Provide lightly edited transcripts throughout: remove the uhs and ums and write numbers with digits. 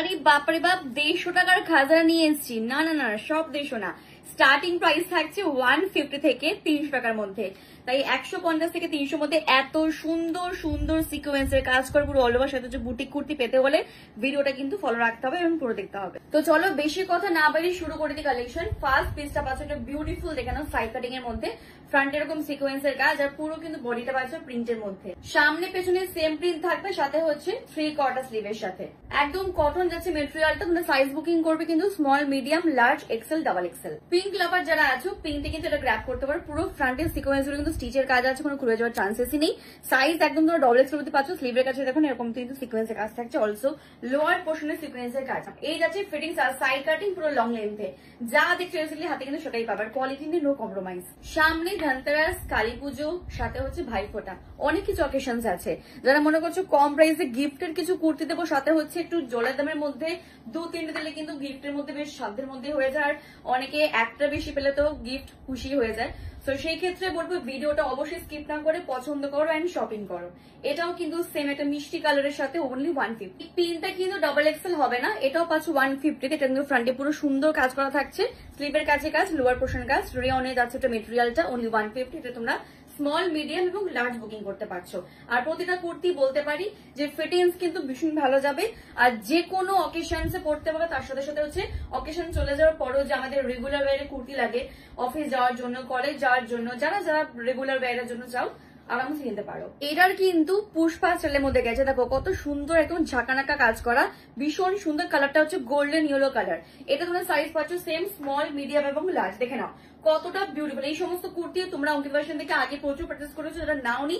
আরে বাপরে বাপ 150 টাকার খাজানা নিয়ে এসেছি। না না না, সব 150 না, স্টার্টিং প্রাইস থাকছে 150 থেকে 300 টাকার মধ্যে। তাই 150 থেকে 300 মধ্যে এত সুন্দর সুন্দর সিকোয়েন্সের কাজ করে পুরো অল ওভার সাথে যে বুটিক কুর্তি পেতে হলে ভিডিওটা কিন্তু ফলো রাখতে হবে এবং পুরো দেখতে হবে। তো চলো বেশি কথা না বাড়িয়ে শুরু করে দিই কালেকশন। ফার্স্ট পিসটা পাচ্ছে একটা বিউটিফুল দেখে নাও সাইড কাটিং এর মধ্যে, ফ্রন্ট এরকম সিকোয়েন্সের কাজ আর পুরো কিন্তু বডিটা পাচ্ছে প্রিন্টের মধ্যে। সামনে পেছনে সেম প্রিন্ট থাকবে, সাথে হচ্ছে 3/4 স্লিভের সাথে একদম কটন যাচ্ছে মেটেরিয়ালটা। তোমরা সাইজ বুকিং করবে কিন্তু small, medium, large, XL, double XL. Pink lover যারা আছো পিঙ্কতে কিন্তু এটা গ্র্যাব করতে পারো। পুরো ফ্রন্টের সিকোয়েন্স গুলো কিন্তু স্টিচের কাজ আছে, কোনো খুলে যাওয়ার চান্সেসই নেই। সাইজ একদম তোমরা ডবল এক্সেল মধ্যে পাচ্ছ। স্লিভের কাছে দেখুন এরকম কিন্তু সিকোয়েন্সের কাজ থাকছে, অলসো লোয়ার পোর্শনের সিকোয়েন্সের কাজ। এই যাচ্ছে ফিটিংস আর সাইড কাটিং পুরো লং লেন্থে, যা দেখছো হাতে কিন্তু সেটাই পাবার। কোয়ালিটি নিয়ে নো কম্প্রোমাইজ। সামনে ধনতেরাস, কালী পুজো, সাথে হচ্ছে ভাইফোঁটা, অনেক কিছু অকেশনস আছে। যারা মনে করছো কম প্রাইসে গিফটের কিছু কুর্তি দেবো, সাথে হচ্ছে একটু জলের দামের মধ্যে 2-3টে দিলে কিন্তু গিফটের মধ্যে বেশ সাধ্যের মধ্যে হয়ে যায়। আর অনেকে একটা বেশি পেলে তো গিফট খুশি হয়ে যায়। তো সেই ক্ষেত্রে বলবো ভিডিওটা অবশ্যই স্কিপ না করে পছন্দ করো এন্ড শপিং করো। এটাও কিন্তু সেম একটা মিষ্টি কালারের সাথে অনলি 150। পিনটা কিন্তু ডাবল এক্সেল হবে না, এটাও পাচ্ছ 150। এটা কিন্তু ফ্রন্টে পুরো সুন্দর কাজ করা থাকছে, স্লিভের কাছে কাজ, লোয়ার পোর্শন কাজ, রেয়নে যাচ্ছে এটা মেটেরিয়ালটা অনলি 150। এটা তোমরা স্মল, মিডিয়াম এবং লার্জ বুকিং করতে পারছো। আর প্রতিটা কুর্তি বলতে পারি যে ফিটিংস কিন্তু ভীষণ ভালো যাবে, আর যে কোনো অকেশনসে পড়তে পারবে। তার সাথে সাথে হচ্ছে অকেশন চলে যাওয়ার পরও যে আমাদের রেগুলার ওয়্যারে কুর্তি লাগে অফিস যাওয়ার জন্য, কলেজ যাওয়ার জন্য, যারা যারা রেগুলার ওয়্যারের জন্য চাও আরামসে কিনতে পারো। এটার কিন্তু পুষ্পা স্টাইলের মধ্যে গেছে, দেখো কত সুন্দর একদম ঝাঁকানাকা কাজ করা, ভীষণ সুন্দর। কালারটা হচ্ছে গোল্ডেন ইয়েলো কালার। এটা তোমরা সাইজ পাচ্ছ সেম স্মল, মিডিয়াম এবং লার্জ। দেখে নাও কতটা বিউটিফুল। এই সমস্ত কুর্তি তোমরা অঙ্কিত ফ্যাশন থেকে আগে প্রচুর পারচেস করেছো, যারা নাওনি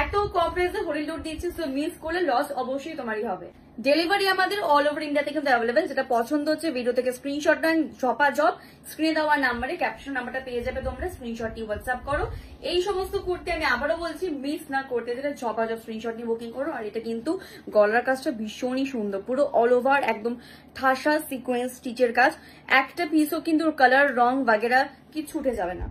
এত কম প্রাইসে হোলি লোড দিচ্ছে, সো মিস করলে লস অবশ্যই তোমারই হবে। ডেলিভারি আমাদের অল ওভার ইন্ডিয়াতে কিন্তু অ্যাভেলেবেল। যেটা পছন্দ হচ্ছে ভিডিও থেকে স্ক্রিনশট নেন, ঝপাঝপ স্ক্রিনে দেওয়া নাম্বারে ক্যাপশন নাম্বারটা পেয়ে যাবে তোমরা, স্ক্রিনশট নিয়ে হোয়াটসঅ্যাপ করো। এই সমস্ত কুর্তি আমি আবারও বলছি মিস না করতে, যেটা ঝপাঝপ স্ক্রিনশট নিয়ে বুকিং করো। আর এটা কিন্তু গলার কাজটা ভীষণই সুন্দর, পুরো অল ওভার একদম ঠাসা সিকোয়েন্স স্টিচের কাজ। একটা পিসও কিন্তু কালার, রং বাগেরা কিছু উঠে যাবে না।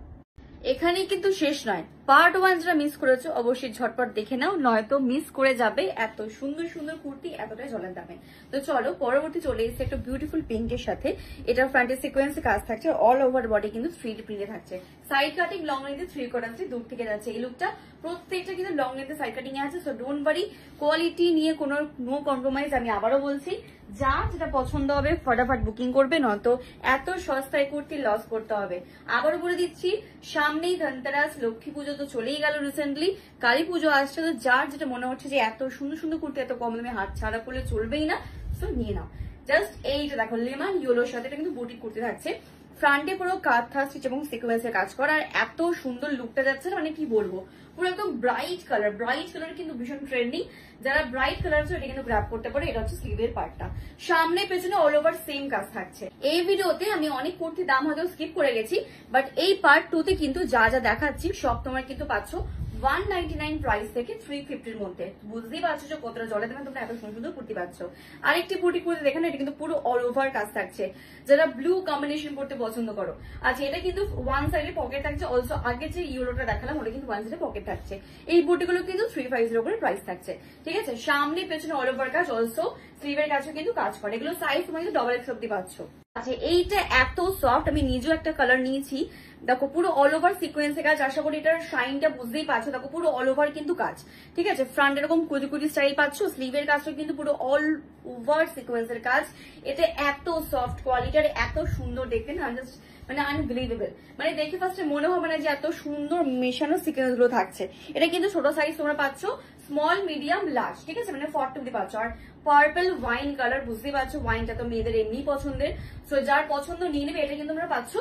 এখানেই কিন্তু শেষ নয়, পার্ট 1 যারা মিস করেছো অবশ্যই ঝটপট দেখে নাও, নয়তো মিস করে যাবে এত সুন্দর সুন্দর কুর্তি এতটাই জলের দামে। তো চলো পরবর্তী চলে এসেছে একটা বিউটিফুল পিঙ্কের সাথে। এটার ফ্রন্টের সিকোয়েন্সে কাজ থাকছে, অল ওভার বডি কিন্তু 3D প্রিন্টে থাকছে। সাইড কাটিং লং লেন্থে 3/4 দূর থেকে যাচ্ছে এই লুকটা। প্রত্যেকটা কিন্তু লং লেন্থে সাইড কাটিং এ আছে, সো ডোন্ট ওয়ারি, কোয়ালিটি নিয়ে কোনো নো কম্প্রোমাইজ। আমি আবারও বলছি, যা যেটা পছন্দ হবে ফটাফট বুকিং করবে, নয়তো এত সস্তায় কুর্তি লস করতে হবে। আবারও বলে দিচ্ছি, সামনেই ধনতেরাস, লক্ষ্মী পুজো তো চলেই গেল রিসেন্টলি, কালী পুজো আসছে। তো যার যেটা মনে হচ্ছে যে এত সুন্দর সুন্দর কুর্তি এত কম দামে হাত ছাড়া করলে চলবেই না, সো নিয়ে নাও। জাস্ট এইটা দেখো, লেমন ইয়েলোর সাথে এটা কিন্তু বুটিক কুর্তি থাকছে। ফ্রন্টে পুরো কাঁথা স্টিচ এবং সিকোয়েন্সের কাজ করা, আর এত সুন্দর লুকটা যাচ্ছে না, মানে কি বলবো, পুরো একদম ব্রাইট কালার। ব্রাইট কালার কিন্তু ভীষণ ট্রেন্ডিং, যারা ব্রাইট কালার আছে এটা কিন্তু গ্র্যাব করতে পারে। এটা হচ্ছে স্লিভের পার্টটা, সামনে পেছনে অল ওভার সেম কাজ থাকছে। এই ভিডিওতে আমি অনেক কুর্তি দাম হয়তো স্কিপ করে গেছি, বাট এই পার্ট 2 তে কিন্তু যা যা দেখাচ্ছি সব তোমার কিন্তু পাচ্ছ 199 প্রাইস থেকে 350 মধ্যে। বুঝতেই পারছো যে কতটা জলে দামে তোমরা এত সুন্দর সুন্দর কুর্তি পাচ্ছ। আরেকটি বুটিক কুর্তি দেখেন, এটা কিন্তু পুরো অল ওভার কাজ থাকছে, যারা ব্লু কম্বিনেশন করতে পছন্দ করো। আচ্ছা, এটা কিন্তু ওয়ান সাইডে পকেট থাকছে, অলসো আগে যে ইউরোটা দেখালাম ওটা কিন্তু ওয়ান সাইডে পকেট থাকছে। এই বুটিগুলো কিন্তু 350 করে প্রাইস থাকছে, ঠিক আছে। সামনে পেছনে অল ওভার কাজ, অলসো স্লিভের কাছেও কিন্তু কাজ করে। এগুলো সাইজ তোমরা কিন্তু ডবল এক্স অব্দি পাচ্ছ। আচ্ছা, এইটা এত সফট, আমি নিজেও একটা কালার নিয়েছি। দেখো পুরো অল ওভার সিকোয়েন্সের কাজ, আশা করি এটার শাইনটা বুঝতেই পারছো। দেখো পুরো অল ওভার কিন্তু কাজ, ঠিক আছে। ফ্রন্ট এরকম কুচি কুচি স্টাইল পাচ্ছ, স্লিভের কাজটা কিন্তু পুরো অল ওভার সিকোয়েন্সের কাজ। এটা এত সফট কোয়ালিটি আর এত সুন্দর দেখতে না, জাস্ট মানে আনবিলিভেবল। মানে দেখে ফার্স্টে মনে হবে না যে এত সুন্দর মেশানো সিকোয়েন্স গুলো থাকছে। এটা কিন্তু ছোট সাইজ তোমরা পাচ্ছ, স্মল, মিডিয়াম, লার্জ, ঠিক আছে, মানে 40 অব্দি পাচ্ছ। আর পার্পল ওয়াইন কালার, বুঝতেই পারছো ওয়াইনটা তো মেয়েদের এমনি পছন্দের, সো যার পছন্দ নিয়ে নেবে। এটা কিন্তু তোমরা পাচ্ছ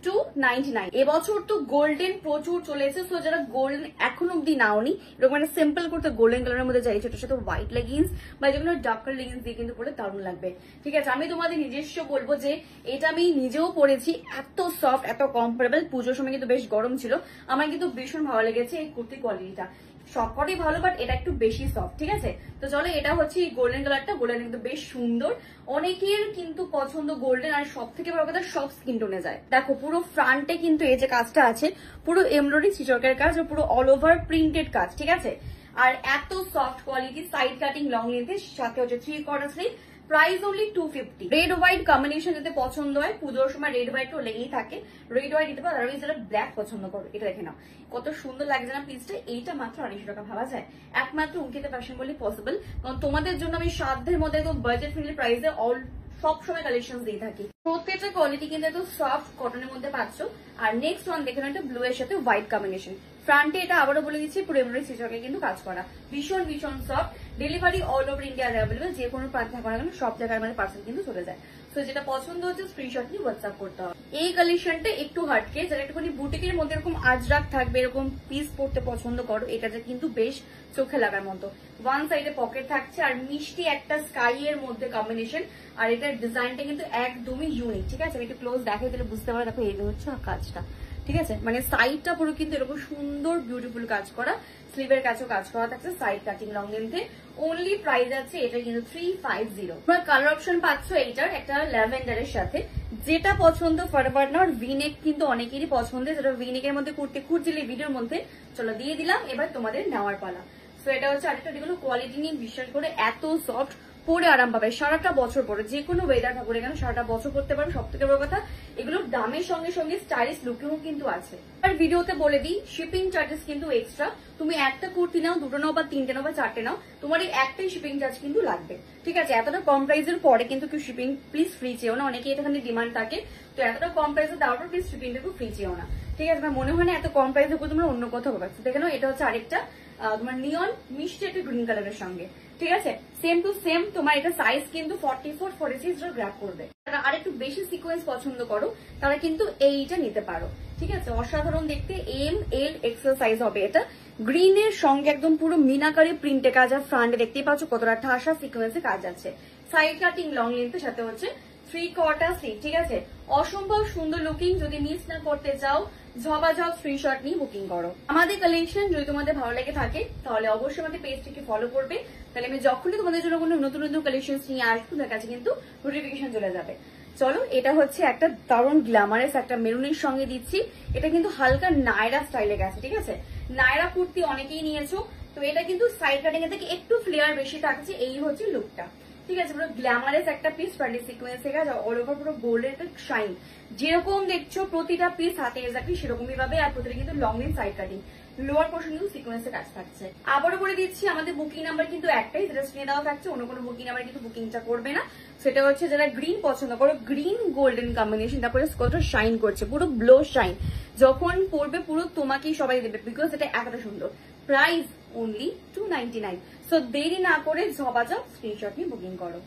299। এবছর তো গোল্ডেন প্রচুর চলেছে, সো যারা গোল্ডেন এখন অব্দি নাওনি, এরকম মানে সিম্পল করতে গোল্ডেন কালারের মধ্যে চাইছে, এটার সাথে হোয়াইট লেগিংস বা যেগুলো ডার্ক কালার লেগিংস দিয়ে কিন্তু পরে দারুণ লাগবে, ঠিক আছে। আমি তোমাদের নিজস্ব বলবো যে এটা আমি নিজেও পরেছি, এত সফট, এত কমফোর্টেবল। পুজোর সময় কিন্তু বেশ গরম ছিল, আমার কিন্তু ভীষণ ভালো লেগেছে এই কুর্তির কোয়ালিটিটা। সবকটাই ভালো, বাট এটা একটু বেশি সফট, ঠিক আছে। তো চলো, এটা হচ্ছে গোল্ডেন কালারটা, গোল্ডেন কিন্তু বেশ সুন্দর, অনেকের কিন্তু পছন্দ গোল্ডেন, আর সব থেকে বড় কথা সব স্কিন টোনে যায়। দেখো পুরো ফ্রন্টে কিন্তু এই যে কাজটা আছে, পুরো এমব্রয়ডারি স্টিচওয়ার্কের কাজ, পুরো অল ওভার প্রিন্টেড কাজ, ঠিক আছে। আর এত soft quality, side cutting long লেন্থে, সাথে হচ্ছে 3/4 sleeve, price only 250। Red white combination যাতে পছন্দ হয়, পুজোর সময় রেড হোয়াইট তো লেগেই থাকে, রেড হোয়াইট দিতে পারো। আর যারা ব্ল্যাক পছন্দ করো, এটা দেখে নাও কত সুন্দর লাগছে না পিসটা। এইটা মাত্র 250 টাকা, ভাবা যায়? একমাত্র অঙ্কিতা ফ্যাশন বলে পসিবল, কারণ তোমাদের জন্য আমি সাধ্যের মধ্যে একদম বাজেট ফ্রেন্ডলি প্রাইসে সব সময় কালেকশন দিয়ে থাকি। প্রত্যেকটা কোয়ালিটি কিন্তু একটু সফট কটনের মধ্যে পাচ্ছ। আর নেক্সট ওয়ান দেখে নাও, একটা ব্লু এর সাথে হোয়াইট কম্বিনেশন। ফ্রন্টে এটা আবারও বলে দিচ্ছি, পুরো এমব্রয়ডারি স্টিচে কিন্তু কাজ করা, ভীষণ ভীষণ soft. Delivery all over India available, যে কোনো প্রান্ত থাকা না কেন সব জায়গায় আমাদের পার্সেল কিন্তু চলে যায়। তো যেটা পছন্দ হচ্ছে স্ক্রিনশট নিয়ে হোয়াটসঅ্যাপ করতে হবে। এই কালেকশনটা একটু হাটকে, যারা একটুখানি বুটিকের মধ্যে এরকম আজরাক থাকবে, এরকম পিস পড়তে পছন্দ করো, এটাতে কিন্তু বেশ চোখে লাগার মতো। ওয়ান সাইডে পকেট থাকছে আর মিষ্টি একটা স্কাই এর মধ্যে কম্বিনেশন। আর এটার ডিজাইনটা কিন্তু একদমই ইউনিক, ঠিক আছে? আমি একটু ক্লোজ দেখাই তাহলে বুঝতে পারো। দেখো এই হচ্ছে কাজটা, ঠিক আছে? মানে সাইডটা পুরো কিন্তু এরকম সুন্দর বিউটিফুল কাজ করা, স্লিভের কাছেও কাজ করা থাকছে, সাইড কাটিং লং লেন্থে। অনলি প্রাইস আছে এটা কিন্তু 350। তোমরা কালার অপশন পাচ্ছ এইটার একটা ল্যাভেন্ডারের সাথে, যেটা পছন্দ ফটাফট নাও। ভিনেক কিন্তু অনেকেরই পছন্দের, যেটা ভিনেকের মধ্যে কুর্তি খুঁজছিলে ভিডিওর মধ্যে, চলো দিয়ে দিলাম। এবার তোমাদের নেওয়ার পালা। তো এটা হচ্ছে আরেকটা, যেগুলো কোয়ালিটি নিয়ে বিশ্বাস করে এত সফট, পরে আরাম পাবে সারাটা বছর পরে, যে কোনো ওয়েদার থাকুক এখানে সারাটা বছর পড়তে পারো। সব থেকে বড় কথা, এগুলোর দামের সঙ্গে সঙ্গে স্টাইলিশ লুকেও কিন্তু আছে। আর ভিডিওতে বলে দিই, শিপিং চার্জেস কিন্তু এক্সট্রা। তুমি একটা কুর্তি নাও, দুটো নাও বা তিনটে নাও বা চারটে নাও, তোমার এই একটাই শিপিং চার্জ কিন্তু লাগবে, ঠিক আছে? এতটা কম প্রাইসের পরে কিন্তু কেউ শিপিং প্লিজ ফ্রি চেও না, অনেকে এখানে ডিমান্ড থাকে। তো এতটা কম প্রাইসে দেওয়ার পর প্লিজ শিপিংটা একটু ফ্রি চেও না, ঠিক আছে? আমার মনে হয় না এত কম প্রাইসের উপর তোমরা অন্য কোথাও পাবে। দেখে নাও, এটা হচ্ছে আরেকটা তোমার নিয়ন মিষ্টি একটা গ্রিন কালারের সঙ্গে, ঠিক আছে? Same to same. তোমার এটা সাইজ কিন্তু 44, 46 গ্র্যাব করবে। যারা আর একটু বেশি সিকোয়েন্স পছন্দ করো, তারা কিন্তু এইটা নিতে পারো, ঠিক আছে? অসাধারণ দেখতে, এম এল এক্সেল সাইজ হবে এটা। গ্রিনের সঙ্গে একদম পুরো মিনাকারি প্রিন্টে কাজ, আর ফ্রন্টে দেখতেই পাচ্ছ কতটা ঠাসা সিকোয়েন্সে কাজ আছে। সাইড কাটিং লং লেন্থের সাথে হচ্ছে 3/4 স্লিভ, ঠিক আছে? অসম্ভব সুন্দর লুকিং। যদি মিস না করতে চাও, ঝপাঝপ স্ক্রিনশট নিয়ে বুকিং করো। আমাদের কালেকশন যদি তোমাদের ভালো লেগে থাকে, তাহলে অবশ্যই আমাদের পেজটিকে ফলো করবে। তাহলে আমি যখনই তোমাদের জন্য কোনো নতুন নতুন কালেকশন নিয়ে আসবো, তার কাছে কিন্তু নোটিফিকেশন চলে যাবে। চলো, এটা হচ্ছে একটা দারুণ গ্ল্যামারাস একটা মেরুনের সঙ্গে দিচ্ছি। এটা কিন্তু হালকা নায়রা স্টাইলে গেছে, ঠিক আছে? নায়রা কুর্তি অনেকেই নিয়েছো, তো এটা কিন্তু সাইড কাটিং এর থেকে একটু ফ্লেয়ার বেশি থাকছে। এই হচ্ছে লুকটা, ঠিক আছে? পুরো গ্ল্যামারাস একটা পিস, ফ্রন্টে সিকোয়েন্স থেকে অল ওভার পুরো গোল্ডের একটা শাইন, যেরকম দেখছো প্রতিটা পিস হাতে এক্স্যাক্টলি সেরকমই ভাবে। আর প্রতিটা কিন্তু long length side cutting, lower portion কিন্তু সিকোয়েন্সের কাজ থাকছে। আবারও বলে দিচ্ছি, আমাদের বুকিং নাম্বার কিন্তু একটাই, যেটা স্ক্রিনে দেওয়া থাকছে। অন্য কোনো বুকিং নাম্বার কিন্তু বুকিংটা করবে না। সেটা হচ্ছে যারা গ্রিন পছন্দ করো, গ্রিন গোল্ডেন কম্বিনেশন, তারপরে কতটা শাইন করছে, পুরো ব্লো শাইন, যখন পরবে পুরো তোমাকেই সবাই দেবে, বিকজ এটা এতটা সুন্দর। Price only 299। সো দেরি না করে ঝপাঝপ স্ক্রিনশট নিয়ে বুকিং করো।